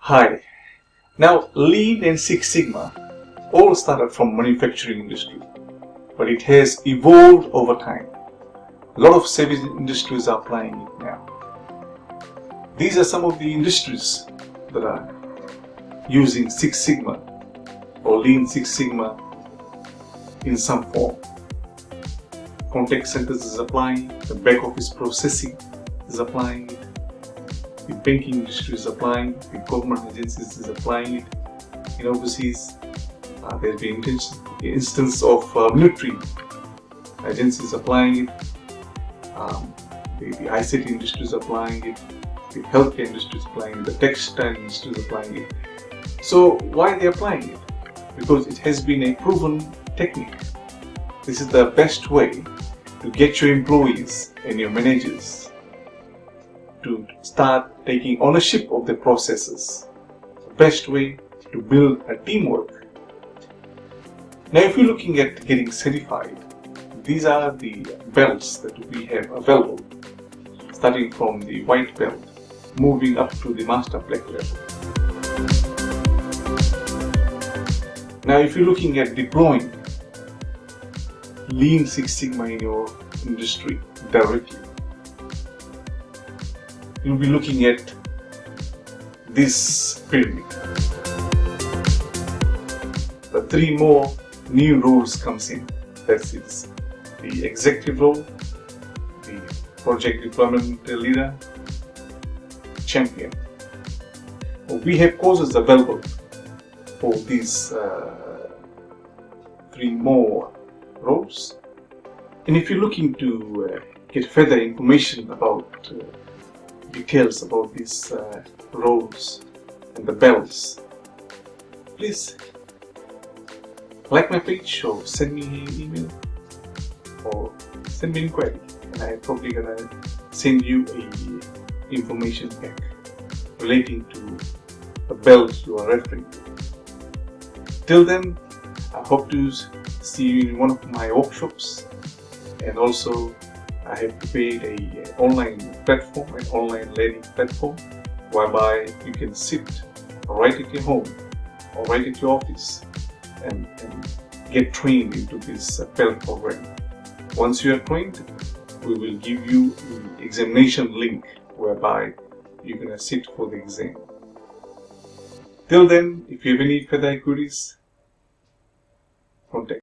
Hi. Now, Lean and Six Sigma all started from manufacturing industry, but it has evolved over time. A lot of service industries are applying it now. These are some of the industries that are using Six Sigma or Lean Six Sigma in some form. Contact centers is applying, the back office processing is applying it, the banking industry is applying, the government agencies is applying it. In overseas, there has been instance of military agencies applying it, the ICT industry is applying it, the healthcare industry is applying it, the textile industry is applying it. So why are they applying it? Because it has been a proven technique. This is the best way to get your employees and your managers to start taking ownership of the processes. The best way to build a teamwork. Now, if you're looking at getting certified, these are the belts that we have available, starting from the white belt, moving up to the master black level. Now, if you're looking at deploying Lean Six Sigma in your industry directly, you'll be looking at this pyramid. The three more new roles comes in. That's it. The executive role, the project deployment leader, champion. We have courses available for these three more roles. And if you're looking to get further information about details about these roles and the belts, please like my page or send me an email or send me an inquiry, and I'm probably gonna send you a information pack relating to the belt you are referring to. Till then, I hope to see you in one of my workshops, and also I have prepared an online platform, an online learning platform, whereby you can sit right at your home or right at your office and get trained into this belt program. Once you are trained, we will give you the examination link whereby you're going to sit for the exam. Till then, if you have any further queries, contact